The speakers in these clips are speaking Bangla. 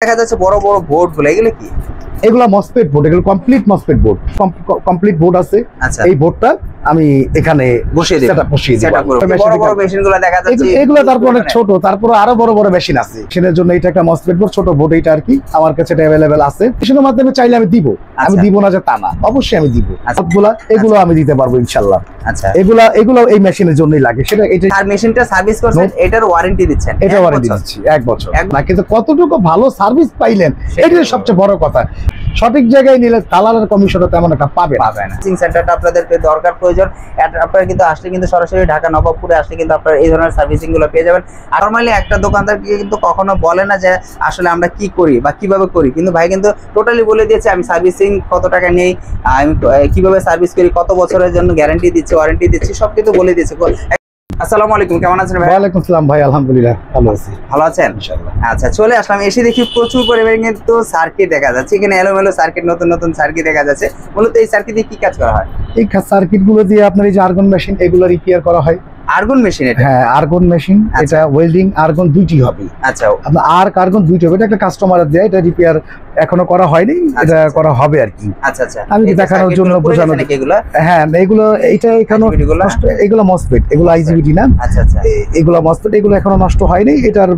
দেখা যাচ্ছে বড় বড় বোর্ড গুলো, এগুলো কি? এগুলা মসফেট বোর্ড, এগুলো complete MOSFET board, complete board আছে। আচ্ছা, এই বোর্ডটা আমি এখানে বসিয়ে দেব, বড় বড় মেশিনগুলো দেখা যাচ্ছে এগুলো, তারপর অনেক ছোট, তারপর আরো বড় বড় মেশিন আছে। মেশিনের জন্য এটা একটা মসফেট বোর্ড, ছোট বোর্ড এটা আর কি। আমার কাছে এটা अवेलेबल আছে। মেশিনের মাধ্যমে চাইলে আমি দিব, আমি দিব না যে তা না, অবশ্যই আমি দিব। এগুলো আমি দিতে পারবো ইনশাআল্লাহ। আচ্ছা, এগুলো এই মেশিনের জন্যই লাগে। সেটা এটা আর মেশিনটা সার্ভিস করছেন, এটার ওয়ারেন্টি দিচ্ছেন? এটা ওয়ারেন্টি দিচ্ছি 1 বছর। না কিন্তু কতটুকু ভালো সার্ভিস পাইলেন এটাই সবচেয়ে বড় কথা। সঠিক জায়গায় নিলে দালালের কমিশনটা তেমন একটা পাবে না। সার্ভিসিং সেন্টারটা আপনাদেরকে দরকার প্রয়োজন। আপনারা কিন্তু আসলে কিন্তু সরাসরি ঢাকা নবাবপুরে আসলে কিন্তু আপনারা এই ধরনের সার্ভিসিং গুলো পেয়ে যাবেন। আর নরমালি একটা দোকানদার কিন্তু কখনো বলে না যে আসলে আমরা কি করি বা কিভাবে করি, কিন্তু ভাই কিন্তু টোটালি বলে দিয়েছে আমি সার্ভিসিং কত টাকা নেই, আমি কিভাবে সার্ভিস করি, কত বছরের জন্য গ্যারান্টি দিচ্ছি, ওয়ারেন্টি দিচ্ছি, সব কিন্তু বলে দিয়েছে। আসসালামু আলাইকুম, কেমন আছেন ভাই? ওয়ালাইকুম আসসালাম ভাই, আলহামদুলিল্লাহ ভালো আছি। ভালো আছেন ইনশাআল্লাহ। আচ্ছা, চলে আসলাম। এসে দেখি প্রচুর পরিমাণে কিন্তু সার্কিট দেখা যাচ্ছে, এখানে এলোমেলো সার্কিট, নতুন নতুন সার্কিট দেখা যাচ্ছে। মূলত এই সার্কিট দিয়ে কি কাজ করা হয়? এই সার্কিট গুলো দিয়ে আপনার এই যে আর্গন মেশিন, এগুলো রিপেয়ার করা হয়। Argon machine? এটা হ্যাঁ, আর্গন মেশিন। এটা ওয়েল্ডিং আর্গন দুইটি হবে। আচ্ছা, আপনার আর্গন দুইটি হবে। এটা একটা কাস্টমারের দেয়, এটা রিপেয়ার এখনো করা হয়নি, এটা করা হবে আর কি। আচ্ছা আচ্ছা, আমি দেখানোর জন্য বোঝানো। হ্যাঁ, এগুলো এটা এখনো এগুলো মসফেট, এগুলো আইজিবিটি না। আচ্ছা আচ্ছা, এগুলো মসফেট, এগুলো এখনো নষ্ট হয়নি। এটার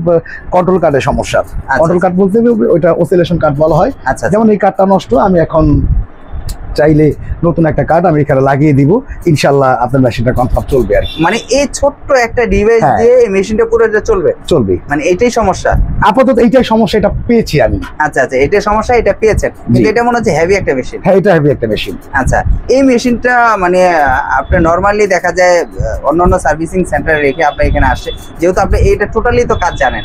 কন্ট্রোল কার্ডের সমস্যা। কন্ট্রোল কার্ড বলতে ওইটা অসিলেশন কার্ড বলা হয়। যেমন এই কার্ডটা নষ্ট, আমি এখন চাইলে নতুন একটা কার্ড আমি এখানে লাগিয়ে দিব, ইনশাআল্লাহ আপনার মেশিনটা কনফার্ম চলবে আর কি। মানে এই ছোট্ট একটা ডিভাইস দিয়ে এই মেশিনটা পুরো চলবে, মানে এটাই সমস্যা? আপাতত এইটাই সমস্যা, এটা পেয়েছি আমি। আচ্ছা আচ্ছা, এটাই সমস্যা, এটা পেয়েছেন, কিন্তু এটা মনে হচ্ছে হেভি একটা মেশিন। হ্যাঁ, এটা হেভি একটা মেশিন। আচ্ছা, এই মেশিনটা মানে আপনি নরমালি দেখা যায় অন্যান্য সার্ভিসিং সেন্টারে রেখে আপনি এখানে আসছে, যেহেতু আপনি এইটা টোটালি তো কাজ জানেন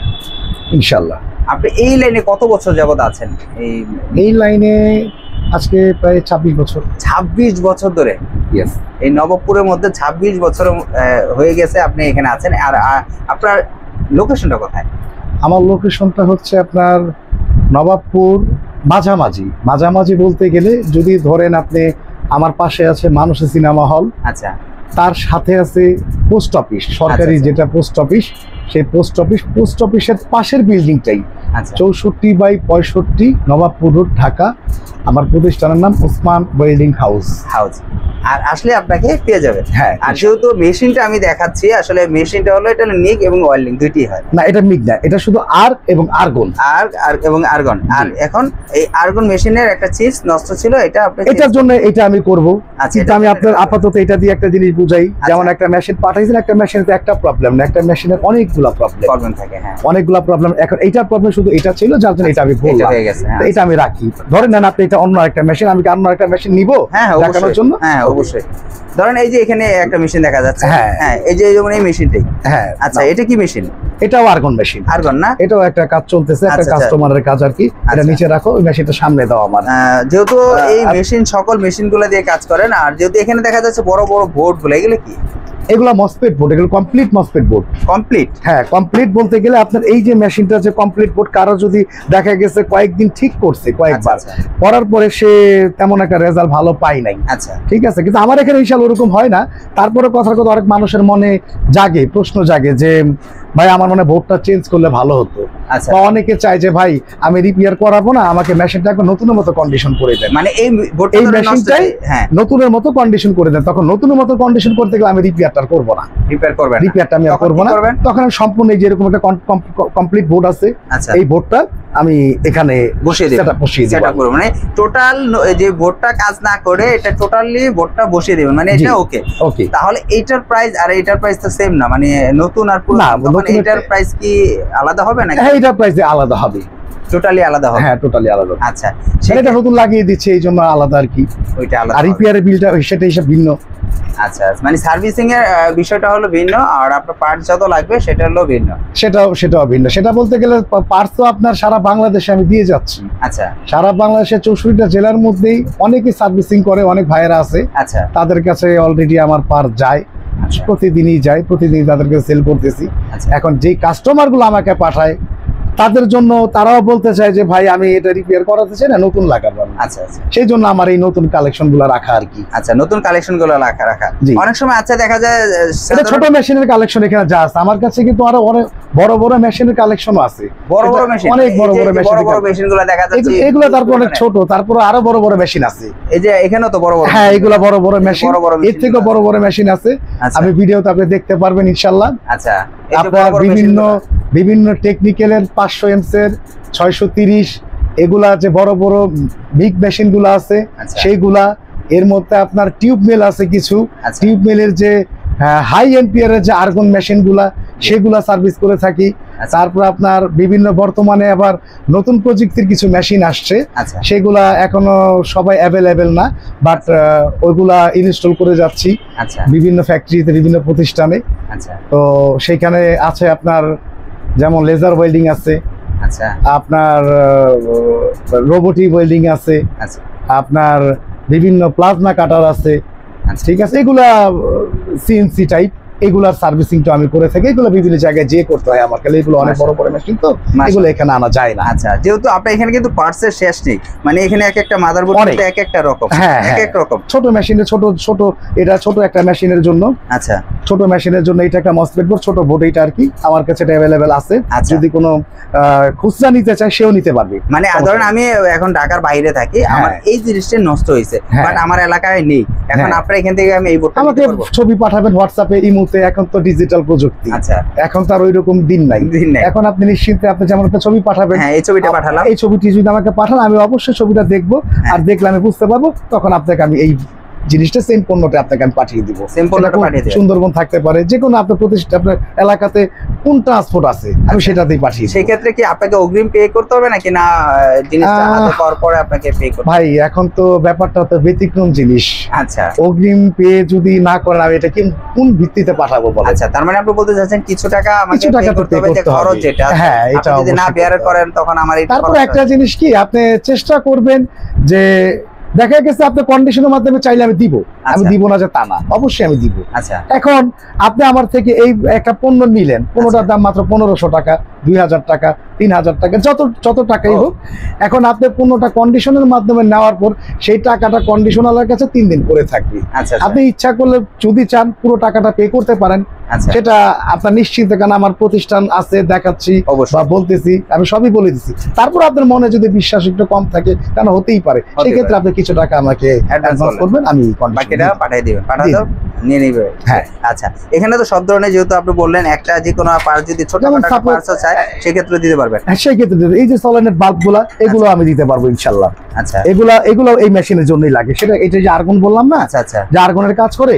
ইনশাআল্লাহ। আপনি এই লাইনে কত বছর যাবত আছেন? এই লাইনে আজকে প্রায় 26 বছর। 26 বছর ধরে? ইয়েস। এই নবাবপুরের মধ্যে 26 বছর হয়ে গেছে আপনি এখানে আছেন। আর আপনার লোকেশনটা কোথায়? আমার লোকেশনটা হচ্ছে আপনার নবাবপুর মাঝামাঝি বলতে গেলে, যদি ধরেন আপনি আমার পাশে আছে মানুষ সিনেমা হল। আচ্ছা, তার সাথে আছে পোস্ট অফিস, সরকারি যেটা পোস্ট অফিস, সেই পোস্ট অফিসের পাশের বিল্ডিংটাই 64/65 নবাবপুর রোড, ঢাকা। আমার প্রতিষ্ঠানের নাম ওসমান ওয়েল্ডিং হাউস। আর আসলে আপনাকে পেয়ে যাবে। হ্যাঁ, আর যেহেতু মেশিনটা আমি দেখাচ্ছি, আসলে মেশিনটা হলো এটা নিক এবং ওয়েল্ডিং দুইটাই হয়। না, এটা নিক না, এটা শুধু আর্গ এবং আর্গন। আর এখন এই আর্গন মেশিনের একটা চিপস নষ্ট ছিল, এটা আপনি এটার জন্য এটা আমি করব। কিন্তু আমি আপনার আপাতত এটা দিয়ে একটা জিনিস বুঝাই, যেমন একটা মেশিন পাঠাইছেন, একটা মেশিনের একটা প্রবলেম না, একটা মেশিনের অনেকগুলো প্রবলেম থাকে। হ্যাঁ, অনেকগুলো প্রবলেম। এখন এইটার প্রবলেম শুধু এটা ছিল, যার জন্য এটা আমি বললাম, এটা আমি রাখি। ধরেন না আপনি এটা অন্য একটা মেশিন, আমি কি অন্য একটা মেশিন নিব দেখানোর জন্য? হ্যাঁ অবশ্যই। ধরেন এই যে এখানে একটা মেশিন দেখা যাচ্ছে। হ্যাঁ, এই যে যেমন এই মেশিনটাই। হ্যাঁ, আচ্ছা, এটা কি মেশিন? এটাও আর্গন মেশিন। আর্গন না? এটাও একটা কাজ চলতেছে, একটা কাস্টমারের কাজ আর কি। এটা নিচে রাখো, ওই মেশিনটা সামনে দাও আমার। যেহেতু এই মেশিন সকল মেশিনগুলো দিয়ে কাজ করেন, আর যেহেতু এখানে দেখা যাচ্ছে বড় বড় বোর্ড গুলো, এগুলো কি? এগুলো মসফেট বোর্ড, এগুলো কমপ্লিট মসফেট বোর্ড। কমপ্লিট? হ্যাঁ, কমপ্লিট বলতে গেলে আপনার এই যে মেশিনটা যে কমপ্লিট বোর্ড, কারো যদি দেখা গেছে কয়েকদিন ঠিক করছে, কয়েকবার করার পরে সে তেমন একটা রেজাল্ট ভালো পায় নাই। আচ্ছা, ঠিক আছে, কিন্তু আমার এখানে ইনশাল ওরকম হয় না। তারপরে কথার কথা অনেক মানুষের মনে প্রশ্ন জাগে যে ভাই আমার মনে বোর্ডটা চেঞ্জ করলে ভালো হতো। বা অনেকে চায় যে ভাই আমি রিপেয়ার করাবো না, আমাকে মেশিনটা একবার নতুনের মতো কন্ডিশন করে দেন। মানে এই মেশিনটাই নতুনের মতো কন্ডিশন করে দেন। তখন নতুনের মতো কন্ডিশন করতে গেলে আমি রিপেয়ারটা করবো না, রিপেয়ারটা আমি আর করবো না। তখন আমি সম্পূর্ণ যেরকম একটা কমপ্লিট বোর্ড আছে, এই বোর্ডটা আমি এখানে বসিয়ে দেব। মানে টোটাল যে বোর্ডটা কাজ না করে এটা টোটালি বোর্ডটা বসিয়ে দেবেন, মানে এটা ওকে। তাহলে এইটার প্রাইস আর এইটার প্রাইস তো সেম না, মানে নতুন আর পুরনো, এইটার প্রাইস কি আলাদা হবে না? হ্যাঁ, এইটার প্রাইস আলাদা হবে, টোটালি আলাদা হবে। হ্যাঁ, টোটালি আলাদা। আচ্ছা, সেটা নতুন লাগিয়ে দিচ্ছে এই জন্য আলাদা আর কি, ওইটা আলাদা। আর রিপেয়ারের বিলটা সেটা হিসাব ভিন্ন। আচ্ছা, মানে সার্ভিসিং এর বিষয়টা হলো ভিন্ন, আর আপনার পার্টস যত লাগবে সেটা হলো ভিন্ন। সেটাও ভিন্ন। সেটা বলতে গেলে পার্টস তো আপনার সারা বাংলাদেশে আমি দিয়ে যাচ্ছি। আচ্ছা, সারা বাংলাদেশের 64টা জেলার মধ্যেই অনেকে সার্ভিসিং করে, অনেক ভাইয়েরা আছে। আচ্ছা, তাদের কাছে অলরেডি আমার পার্ট যায়, প্রতিদিনই যায়, প্রতিদিন তাদেরকে সেল করতেছি। এখন যেই কাস্টমার গুলো আমাকে পাঠায় তাদের জন্য তারাও বলতে চায় যে ভাই আমি এটা রিপেয়ার করাতে চাই না, নতুন লাগাবো। আচ্ছা আচ্ছা, সেই জন্য আমার এই নতুন কালেকশন গুলো রাখা আর কি। আচ্ছা, নতুন কালেকশন গুলো রাখা জি। অনেক সময় আচ্ছা দেখা যায় এটা ছোট মেশিনের কালেকশন এখানে যা আছে, আমার কাছে কিন্তু আরো অনেক বড় বড় মেশিনের কালেকশনও আছে। বড় বড় মেশিন, অনেক বড় বড় মেশিন গুলো দেখা যাচ্ছে, এগুলো তারপর অনেক ছোট, তারপর আরো বড় বড় মেশিন আছে। এই যে এখানেও তো বড় বড়, হ্যাঁ এগুলো বড় বড় মেশিন, এর থেকে বড় বড় মেশিন আছে। আচ্ছা। আমি ভিডিওতে আপনি দেখতে পারবেন ইনশাআল্লাহ। আচ্ছা, আপনার বিভিন্ন টেকনিক্যালের 500 এমস এর 630 এগুলা যে বড় বড় বিগ মেশিন গুলো আছে সেইগুলা, এর মধ্যে আপনার টিউব মিল আছে কিছু, টিউব মিলের যে হাই এম্পিয়ারের যে আর্গন মেশিন গুলা সেগুলা সার্ভিস করে থাকি। তারপর আপনার বিভিন্ন বর্তমানে আবার নতুন প্রযুক্তির কিছু মেশিন আসছে, সেগুলা এখনো সবাই অ্যাভেলেবেল না, বাট ওইগুলা ইনস্টল করে যাচ্ছি বিভিন্ন ফ্যাক্টরিতে, বিভিন্ন প্রতিষ্ঠানে। তো সেইখানে আছে আপনার যেমন লেজার ওয়েল্ডিং আছে, আপনার রোবোটিক ওয়েল্ডিং আছে, আপনার বিভিন্ন প্লাজমা কাটার আছে, ঠিক আছে। এগুলা সিএনসি টাইপ, এগুলার সার্ভিসিং তো আমি করে থাকি। এগুলো বিভিন্ন জায়গায় যে করতে হয় আমার, কালে এগুলো অনেক বড় বড় মেশিন তো এগুলো এখানে আনা যায় না। আচ্ছা, যেহেতু আপনার এখানে কিন্তু পার্টসের শেষ নেই, মানে এখানে এক একটা মাদারবোর্ড এক একটা রকম, এক এক রকম ছোট মেশিনে ছোট এটা ছোট একটা মেশিনের জন্য। আচ্ছা, ছোট মেশিনের জন্য এটা একটা মসফেট বোর্ড, ছোট বোর্ড এটা আর কি আমার কাছে এটা अवेलेबल আছে। যদি কোনো খুচরা নিতে চায় সেও নিতে পারবে। মানে ধরেন আমি এখন ঢাকার বাইরে থাকি, আমার এই জিনিসটা নষ্ট হয়েছে বাট আমার এলাকায় নেই, এখন আপনার এখান থেকে আমি এই বোর্ডটা আমাকে ছবি পাঠাবেন হোয়াটসঅ্যাপে, ইমোতে। এখন তো ডিজিটাল প্রযুক্তি, আচ্ছা এখন তো আর ওইরকম দিন নাই। এখন আপনি নিশ্চিন্তে আপনি যেমন একটা ছবি পাঠাবেন, হ্যাঁ এই ছবিটা পাঠালাম, এই ছবিটি যদি আমাকে পাঠান আমি অবশ্যই ছবিটা দেখবো, আর দেখলে আমি বুঝতে পারবো, তখন আপনাকে আমি এই জিনিসটা সেম পণ্যটা আপনাকে আমি পাঠিয়ে দিব। সুন্দরবন থাকতে পারে, যে কোনো আপনার প্রতিষ্ঠান, আপনার এলাকাতে কোন ট্রান্সপোর্ট আছে আমি সেটাতেই পাঠিয়ে। সেই ক্ষেত্রে কি আপনাকে অগ্রিম পে করতে হবে নাকি না জিনিসটা হাতে পাওয়ার পরে আপনাকে পে করতে? ভাই এখন তো ব্যাপারটা তো ব্যতিক্রম জিনিস। আচ্ছা, অগ্রিম পে যদি না করেন আমি এটা কোন ভিত্তিতে পাঠাবো বলেন? আচ্ছা, তার মানে আপনি বলতে চাচ্ছেন কিছু টাকা আমাকে পে করতে হবে, যে খরচ যেটা, হ্যাঁ এটা যদি না বেয়ার করেন তখন আমার এই। তারপর একটা জিনিস কি, আপনি চেষ্টা করবেন যে দেখা গেছে আপনি কন্ডিশনের মাধ্যমে চাইলে আমি দিব, আমি দিব না যে তা না, অবশ্যই আমি দিব। আচ্ছা, এখন আপনি আমার থেকে এই একটা পণ্য নিলেন, পণ্যটার দাম মাত্র 1500 টাকা, 2000 টাকা, 3000 টাকা, যত টাকাই হোক। এখন আপনি পণ্যটা কন্ডিশনের মাধ্যমে নেওয়ার পর সেই টাকাটা কন্ডিশনারের কাছে 3 দিন করে থাকবে। আপনি ইচ্ছা করলে যদি চান পুরো টাকাটা পে করতে পারেন, সেটা আপনার নিশ্চিত, কারণ আমার প্রতিষ্ঠান আছে, দেখাচ্ছি বা বলতেছি, আমি সবই বলে দিচ্ছি। তারপর আপনার মনে যদি বিশ্বাস একটু কম থাকে, কারণ হতেই পারে, সেক্ষেত্রে আপনি কিছু টাকা আমাকে অ্যাডভান্স করবেন, আমি বাকিটা পাঠিয়ে দিবেন, পাঠাতো নিয়ে নিবে। হ্যাঁ, আচ্ছা, এখানে তো সব ধরনের, যেহেতু আপনি বললেন একটা যে কোনো পার্টস যদি ছোট পার্টসও চাই সেক্ষেত্রে দিতে পারবেন। হ্যাঁ, সেই ক্ষেত্রে এই যে সলিড বাল্বগুলো, এগুলো আমি দিতে পারবো ইনশাআল্লাহ। আচ্ছা, এগুলো এই মেশিনের জন্যই লাগে। সেটা এটা যে আর্গন বললাম না, যে আর্গনের কাজ করে,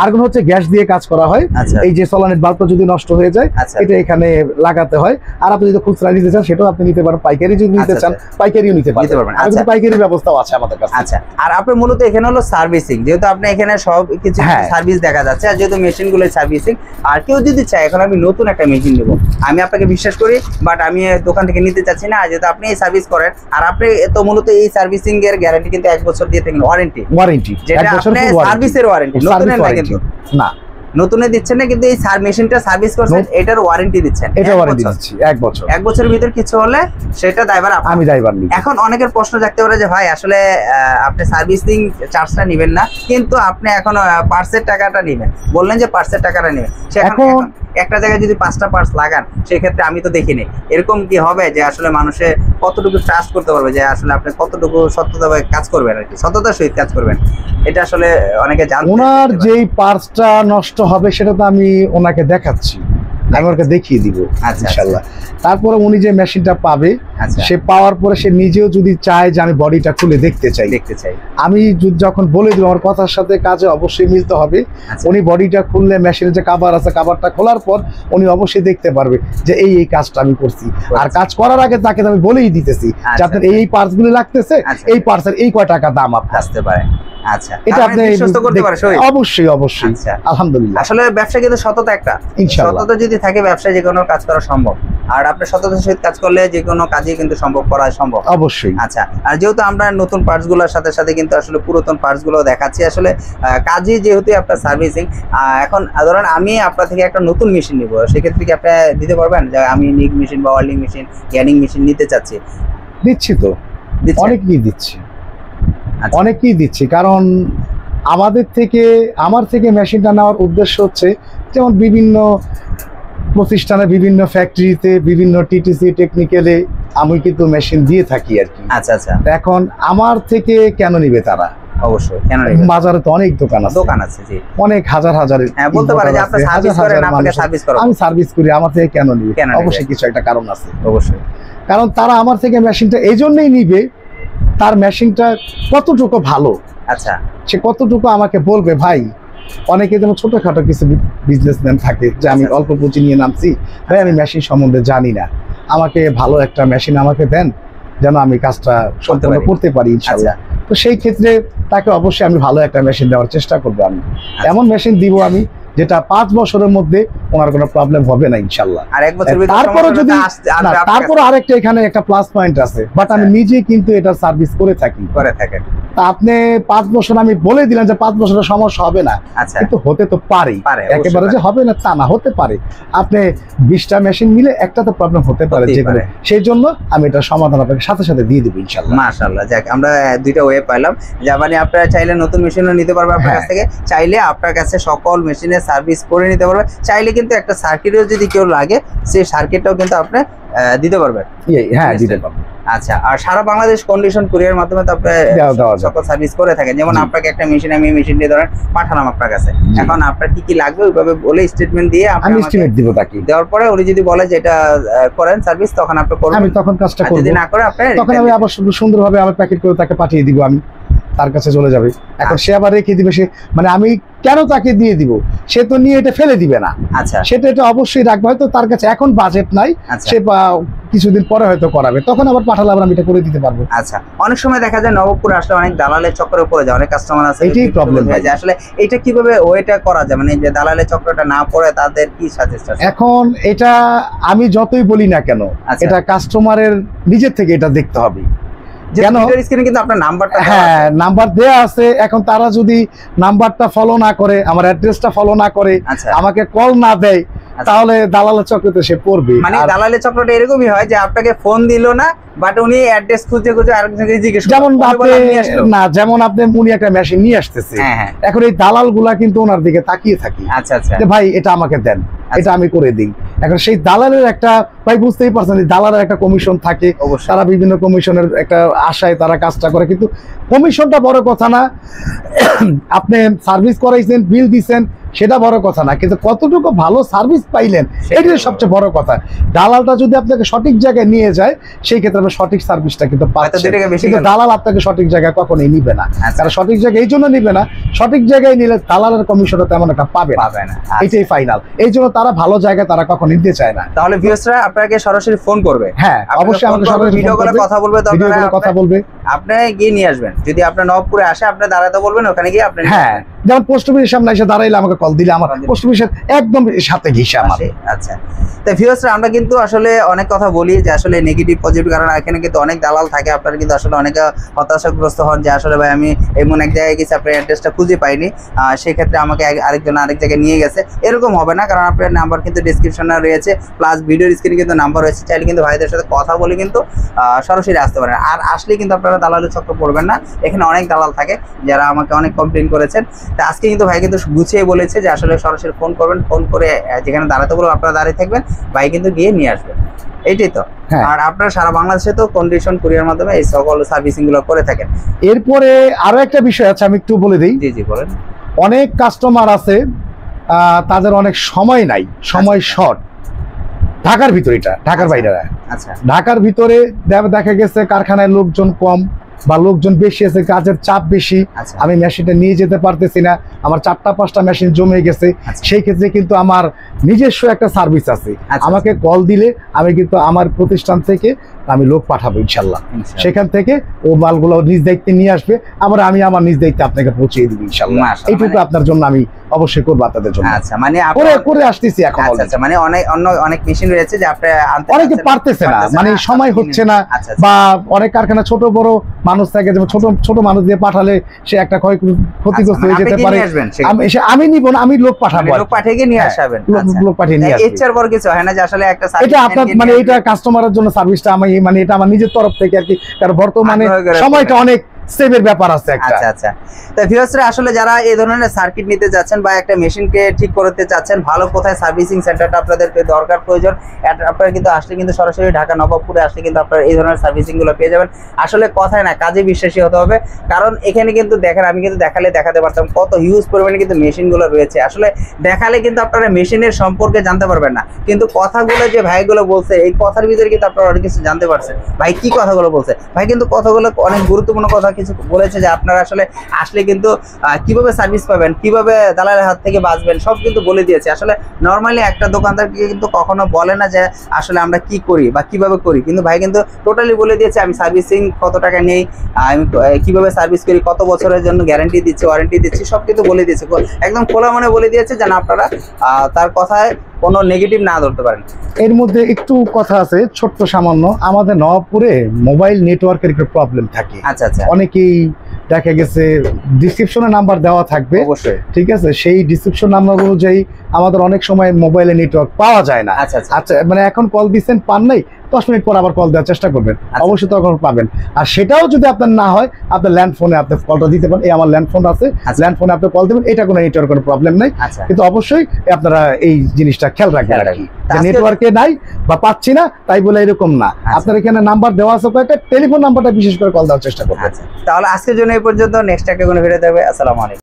আর্গন হচ্ছে গ্যাস দিয়ে কাজ করা হয়। এই যে সলিড বাল্বটা যদি নষ্ট হয়ে যায়, এটা এখানে লাগাতে হয়। আর আপনি যদি খুচরা নিতে চান সেটাও আপনি নিতে পারেন, পাইকারি যদি নিতে চান পাইকারিও নিতে পারবেন। আচ্ছা, পাইকারি ব্যবস্থাও আছে আমাদের কাছে। আচ্ছা, আর আপনি মূলত এখানে হলো সার্ভিসিং, যেহেতু আপনি এখানে সব কিছু সার্ভিস দেখা যাচ্ছে, আর যেহেতু মেশিন গুলো সার্ভিসিং, আর কেউ যদি চায় এখন আমি নতুন একটা মেশিন নেব, আমি আপনাকে বিশ্বাস করি, বাট আমি দোকান থেকে নিতে চাচ্ছি না, যেহেতু আপনি এই সার্ভিস করেন, আর আপনি তো মূলত এই সার্ভিসিং এর গ্যারান্টি কিন্তু 1 বছর দিয়ে থাকেন, ওয়ারেন্টি, যেটা আপনি সার্ভিসের ওয়ারেন্টি, নতুনের না কিন্তু না, নতুনে দিচ্ছেন না, কিন্তু এই মেশিনটা সার্ভিস করছেন এটার ওয়ারেন্টি দিচ্ছেন, এটা ওয়ারেন্টি দিচ্ছি 1 বছর। 1 বছরের ভিতর কিছু হলে সেটা ড্রাইভার আমি ড্রাইভার নিব। এখন অনেকের প্রশ্ন থাকতে পারে যে ভাই আসলে আপনি সার্ভিসিং চার্জটা নেবেন না, কিন্তু আপনি এখন পার্টসের টাকাটা নেবেন, বললেন যে পার্টসের টাকাটা নেবেন, সেখানে একটা জায়গায় যদি 5টা পার্টস লাগান, সেক্ষেত্রে আমি তো দেখিনি এরকম কি হবে যে আসলে মানুষে কতটুকু ট্রাস্ট করতে পারবে যে আসলে আপনি কতটুকু সত্যতাভাবে কাজ করবেন, আর কি সততার সহিত কাজ করবেন, এটা আসলে অনেকে জানতে। ওনার যেই পার্টসটা নষ্ট হবে সেটা তো আমি ওনাকে দেখাচ্ছি, আমি ওকে দেখিয়ে দিব ইনশাআল্লাহ। তারপরে উনি যে মেশিনটা পাবে, সে পাওয়ার পরে সে নিজেও যদি চায় যে আমি বডিটা খুলে দেখতে চাই, আমি যখন বলে দিব আমার কথার সাথে কাজে অবশ্যই মিলতে হবে। উনি বডিটা খুললে মেশিনের যে কভার আছে, কভারটা খোলার পর উনি অবশ্যই দেখতে পারবে যে এই কাজটা আমি করছি। আর কাজ করার আগে তাকে আমি বলেই দিতেছি যে আপনার এই পার্টস গুলো লাগতেছে, এই পার্টসের এই কয় টাকা দাম আপনি আসতে পারে। আচ্ছা, এটা আপনি বিশ্বস্ত করতে পারে সবাই? অবশ্যই অবশ্যই। আচ্ছা, আলহামদুলিল্লাহ। আসলে ব্যবসা কিন্তু সততা একটা, ইনশাআল্লাহ। সততা যদি থাকে ব্যবসায় যে কোনো কাজ করা সম্ভব, আর আপনি সততার সহিত কাজ করলে যে কোনো কাজই কিন্তু সম্ভব করা সম্ভব অবশ্যই। আচ্ছা, আর যেহেতু আমরা নতুন পার্টস গুলোর সাথে সাথে কিন্তু আসলে পুরাতন পার্টস গুলো দেখাচ্ছি, আসলে কাজই যেহেতু আপনার সার্ভিসিং, এখন ধরেন আমি আপনার থেকে একটা নতুন মেশিন নিব, সেক্ষেত্রে কি আপনি দিতে পারবেন যে আমি নিক মেশিন বা ওয়েল্ডিং মেশিন, গ্যানিং মেশিন নিতে চাচ্ছি? দিচ্ছি তো, অনেকেই দিচ্ছি, আচ্ছা। অনেকেই দিচ্ছি, কারণ আমার থেকে মেশিনটা নেওয়ার উদ্দেশ্য হচ্ছে যেমন বিভিন্ন প্রতিষ্ঠানে, বিভিন্ন ফ্যাক্টরিতে, বিভিন্ন টিটিসি টেকনিক্যালে আমি কিন্তু মেশিন দিয়ে থাকি আর কি। আচ্ছা আচ্ছা, এখন আমার থেকে কেন নিবে তারা? অবশ্যই, কেন বাজারে তো অনেক দোকান আছে, জি, অনেক হাজার হাজারের। হ্যাঁ, বলতে পারে যে আপনি সার্ভিস করেন, আপনাকে সার্ভিস করো, আমি সার্ভিস করি, আমার থেকে কেন নিবে? অবশ্যই কিছু একটা কারণ আছে, অবশ্যই। কারণ তারা আমার থেকে মেশিনটা এই জন্যই নিবে, তার মেশিনটা কতটুকু ভালো, আচ্ছা, সে কতটুকু আমাকে বলবে। ভাই, অনেকে যেমন ছোটখাটো কিছু বিজনেসম্যান থাকে যে আমি অল্প পুঁজি নিয়ে নামছি, ভাই আমি মেশিন সম্বন্ধে জানি না, আমাকে ভালো একটা মেশিন আমাকে দেন যেন আমি কাজটা সম্পূর্ণ করতে পারি ইনশাআল্লাহ। তো সেই ক্ষেত্রে তাকে অবশ্যই আমি ভালো একটা মেশিন দেওয়ার চেষ্টা করবো। আমি এমন মেশিন দিব আমি যেটা 5 বছরের মধ্যে ওনার কোনো প্রবলেম হবে না ইনশাআল্লাহ। আর এক বছর তারপরে যদি তারপরে আরেকটা এখানে একটা প্লাস পয়েন্ট আছে, বাট আমি নিজে কিন্তু এটা সার্ভিস করে থাকেন। তা আপনি 5 বছর আমি বলে দিলাম যে 5 বছরের সমস্যা হবে না, কিন্তু হতে তো পারে, একেবারে যে হবে না তা না, হতে পারে। আপনি 20টা মেশিন মিলে একটা তো প্রবলেম হতে পারে যে কোনো, সেই জন্য আমি এটা সমাধান আপনাকে সাথে সাথে দিয়ে দেবো ইনশাআল্লাহ। মাশাআল্লাহ, যাক আমরা দুইটা ওয়ে পাইলাম, যে মানে আপনারা চাইলে নতুন মেশিনও নিতে পারবে আপনার কাছ থেকে, চাইলে আপনার কাছে সকল মেশিনের সার্ভিস করে নিতে পারবে, চাইলে কিন্তু একটা সার্কিটও যদি কেউ লাগে সেই সার্কিটটাও কিন্তু আপনি দিতে পারবেন। হ্যাঁ, দিতে পারবেন। আচ্ছা, আর সারা বাংলাদেশ কন্ডিশন কুরিয়ার মাধ্যমে তো আপনি সকল সার্ভিস করে থাকেন, যেমন আপনাকে একটা মেশিন আমি মেশিন দিয়ে ধরেন পাঠালাম আপনার কাছে, এখন আপনার কি কি লাগবে ওইভাবে বলে স্টেটমেন্ট দিয়ে আমি এস্টিমেট দিব তাকে, দেওয়ার পরে উনি যদি বলে যে এটা করেন সার্ভিস, তখন আপনি করবেন, আমি তখন কাজটা করব। যদি না করে আপনি তখন আমি আবার সুন্দরভাবে আবার প্যাকেট করে তাকে পাঠিয়ে দিব, আমি তার কাছে চলে যাবে। এখন সে আবার রেখে দিবে, সে মানে আমি কেন তাকে দিয়ে দিব? সে তো নিয়ে এটা ফেলে দিবে না। আচ্ছা, সেটা এটা অবশ্যই রাখবে, হয়তো তার কাছে এখন বাজেট নাই, সে কিছুদিন পরে হয়তো করাবে, তখন আবার পাঠালে আবার আমি এটা করে দিতে পারবো। আচ্ছা, অনেক সময় দেখা যায় নবপুর আসলে অনেক দালালের চক্করে পড়ে যায়, অনেক কাস্টমার আছে, এটাই প্রবলেম হয়ে যায়। আসলে এটা কিভাবে ওইটা করা যায়, মানে যে দালালের চক্রটা না পড়ে তাদের কি সাজেস্ট আছে? এখন এটা আমি যতই বলি না কেন, এটা কাস্টমারের নিজের থেকে এটা দেখতে হবে। কিন্তু আপনার নাম্বারটা, হ্যাঁ, নাম্বার দেয়া আছে। এখন তারা যদি নাম্বারটা ফলো না করে, আমার অ্যাড্রেসটা ফলো না করে, আমাকে কল না দেয়, তাহলে দালালের চক্রতে সে পড়বে। মানে দালালের চক্রটা এরকমই হয় যে আপনাকে ফোন দিল না, বাট উনি অ্যাড্রেস খুঁজে খুঁজে আরেকজনকে জিজ্ঞেস, যেমন আপনি উনি একটা মেশিন নিয়ে আসতেছে, এখন এই দালাল গুলা কিন্তু ওনার দিকে তাকিয়ে থাকি, যে ভাই এটা আমাকে দেন, এটা আমি করে দিই। এখন সেই দালালের একটা, ভাই বুঝতেই পারছেন, দালালের একটা কমিশন থাকে, তারা বিভিন্ন কমিশনের একটা আশায় তারা কাজটা করে, কিন্তু কমিশনটা বড় কথা না, আপনি সার্ভিস করাইছেন, বিল দিচ্ছেন, সেটা বড় কথা না, কিন্তু কতটুকু ভালো সার্ভিস পাইলেন এটাই সবচেয়ে বড় কথা। দালালটা যদি আপনাকে সঠিক জায়গায় নিয়ে যায়, সেই ক্ষেত্রে আপনি সঠিক সার্ভিসটা কিন্তু পাচ্ছেন, কিন্তু দালাল আপনাকে সঠিক জায়গায় কখনোই নিবে না। কারণ সঠিক জায়গায় এই জন্য নিবে না, সঠিক জায়গায় নিলে দালালের কমিশনটা তেমন একটা পাবে না, এটাই ফাইনাল। এই জন্য তারা ভালো জায়গায় তারা কখন নিতে চায় না। তাহলে ভিউয়ার্সরা আপনাকে সরাসরি ফোন করবে? হ্যাঁ, অবশ্যই আমাকে সরাসরি ভিডিও কলে কথা বলবে, কথা বলবে, আপনি গিয়ে নিয়ে আসবেন। যদি আপনার নবপুরে আসে, আপনি দাঁড়াতে বলবেন, ওখানে গিয়ে আপনি, হ্যাঁ, যেমন পোস্ট অফিসের সামনে এসে দাঁড়াইলে আমাকে কল দিলে আমার পোস্ট অফিসের একদম সাথে ঘিসা আমার। আচ্ছা, তো ভিউয়ার্সরা আমরা কিন্তু আসলে অনেক কথা বলি যে আসলে নেগেটিভ পজিটিভ, কারণ এখানে কিন্তু অনেক দালাল থাকে, আপনারা কিন্তু আসলে অনেকে হতাশাগ্রস্ত হন যে আসলে ভাই আমি এমন এক জায়গায় গেছি, আপনার অ্যাড্রেসটা খুঁজে পাইনি, সেই ক্ষেত্রে আমাকে আরেকজন আরেক জায়গায় নিয়ে গেছে, এরকম হবে না। কারণ আপনার নাম্বার কিন্তু ডিসক্রিপশনে রয়েছে, প্লাস ভিডিওর স্ক্রিনে কিন্তু নাম্বার রয়েছে, চাইলে কিন্তু ভাইদের সাথে কথা বলে কিন্তু সরাসরি আসতে পারেন। আর আসলে কিন্তু আপনারা দালালের চক্র পড়বেন না, এখানে অনেক দালাল থাকে যারা আমাকে অনেক কমপ্লেন করেছেন। তো আজকে কিন্তু ভাই কিন্তু গুছিয়ে বলেছে যে আসলে সরাসরি ফোন করবেন, ফোন করে যেখানে দাঁড়াতে বলবো আপনারা দাঁড়িয়ে থাকবেন, ভাই কিন্তু গিয়ে নিয়ে আসবেন, এইটাই তো। আর আপনারা সারা বাংলাদেশে তো কন্ডিশন কুরিয়ার মাধ্যমে এই সকল সার্ভিসিং গুলো করে থাকেন। এরপরে আরো একটা বিষয় আছে, আমি একটু বলে দিই। জি জি, বলেন। অনেক কাস্টমার আছে, তাদের অনেক সময় নাই, সময় শর্ট, ঢাকার ভিতরে, এটা ঢাকার বাইরে। আচ্ছা, ঢাকার ভিতরে দেখা গেছে কারখানায় লোকজন কম বা লোকজন বেশি আছে, কাজের চাপ বেশি, আমি মেশিনটা নিয়ে যেতে পারতেছি না, আমার 4টা-5টা মেশিন জমে গেছে, সেই ক্ষেত্রে কিন্তু আমার নিজস্ব একটা সার্ভিস আছে, আমাকে কল দিলে আমি কিন্তু আমার প্রতিষ্ঠান থেকে আমি লোক পাঠাবো ইনশাল্লাহ। সেখান থেকে ও মালগুলো নিজ দায়িত্বে নিয়ে আসবে, আবার আমি আমার নিজ দায়িত্বে আপনাকে পৌঁছিয়ে দিব ইনশাল্লাহ। এইটুকু আপনার জন্য আমি অবশ্যই করবো আপনাদের জন্য। আচ্ছা, মানে করে আসতেছি এখন। আচ্ছা, মানে অনেক মেশিন রয়েছে যে আপনি অনেকে পারতেছে না, মানে সময় হচ্ছে না, বা অনেক কারখানা ছোট বড় মানুষ থাকে, যেমন ছোট মানুষ দিয়ে পাঠালে সে একটা ক্ষতিগ্রস্ত হয়ে যেতে পারে। আমি নিব না, আমি লোক পাঠাবো, লোক পাঠিয়ে নিয়ে আসবেন, লোক পাঠিয়ে নিয়ে আসবেন। এর পর কিছু হয় না যে আসলে একটা এটা আপনার মানে এটা কাস্টমারের জন্য সার্ভিসটা আমি মানে এটা আমার নিজের তরফ থেকে আর কি, কারণ বর্তমানে সময়টা অনেক সেভের ব্যাপার আছে একটা। আচ্ছা, তো ভিউয়ার্সরা আসলে যারা এই ধরনের সার্কিট নিতে যাচ্ছেন বা একটা মেশিনকে ঠিক করতে চাচ্ছেন, ভালো কোথায় সার্ভিসিং সেন্টারটা আপনাদেরকে দরকার প্রয়োজন, আপনারা কিন্তু আসলে কিন্তু সরাসরি ঢাকা নবাবপুরে আসলে কিন্তু আপনারা এই ধরনের সার্ভিসিং গুলো পেয়ে যাবেন। আসলে কথায় না, কাজে বিশ্বাসী হতে হবে, কারণ এখানে কিন্তু দেখেন আমি কিন্তু দেখাতে পারতাম কত হিউজ পরিমাণে কিন্তু মেশিন গুলো রয়েছে। আসলে দেখালে কিন্তু আপনারা মেশিনের সম্পর্কে জানতে পারবেন না, কিন্তু কথাগুলো যে ভাইগুলো বলছে এই কথার ভিতরে কিন্তু আপনারা অনেক কিছু জানতে পারছেন। ভাই কি কথাগুলো বলছে, ভাই কিন্তু কথাগুলো অনেক গুরুত্বপূর্ণ কথা কিছু বলেছে, যে আপনারা আসলে কিন্তু কিভাবে সার্ভিস পাবেন, কিভাবে দালালের হাত থেকে বাঁচবেন, সব কিন্তু বলে দিয়েছে। আসলে নর্মালি একটা দোকানদার কিন্তু কখনো বলে না যে আসলে আমরা কি করি বা কিভাবে করি, কিন্তু ভাই কিন্তু টোটালি বলে দিয়েছে আমি সার্ভিসিং কত টাকা নেই, আমি কিভাবে সার্ভিস করি, কত বছরের জন্য গ্যারান্টি দিচ্ছি, ওয়ারেন্টি দিচ্ছি, সব কিন্তু বলে দিয়েছে, একদম খোলা মনে বলে দিয়েছে, যেন আপনারা তার কথায় কোনো নেগেটিভ না ধরতে পারেন। এর মধ্যে একটু কথা আছে ছোট্ট সামান্য, আমাদের নবাবপুরে মোবাইল নেটওয়ার্কের একটু প্রবলেম থাকে। আচ্ছা, অনেকেই দেখা গেছে ডিসক্রিপশনে নাম্বার দেওয়া থাকবে, অবশ্যই ঠিক আছে, সেই ডিসক্রিপশন নাম্বার অনুযায়ী আমাদের অনেক সময় মোবাইলে নেটওয়ার্ক পাওয়া যায় না। আচ্ছা, মানে এখন কল দিচ্ছেন পান নাই, 10 মিনিট পর আবার কল দেওয়ার চেষ্টা করবেন, অবশ্যই তখন পাবেন। আর সেটাও যদি আপনার না হয়, আপনার ল্যান্ড ফোনে আপনি কলটা দিতে পারেন, এই আমার ল্যান্ড ফোন আছে, ল্যান্ড ফোনে আপনি কল দেবেন, এটা কোনো নেটওয়ার্ক কোনো প্রবলেম নাই। কিন্তু অবশ্যই আপনারা এই জিনিসটা খেয়াল রাখবেন আর কি, নেটওয়ার্কে নাই বা পাচ্ছি না তাই বলে এরকম না। আপনার এখানে নাম্বার দেওয়া আছে কয়েকটা, টেলিফোন নাম্বারটা বিশেষ করে কল দেওয়ার চেষ্টা করবেন। তাহলে আজকের জন্য এই পর্যন্ত, নেক্সট একটা কোনো ভিডিও দেখবে। আসসালামু আলাইকুম।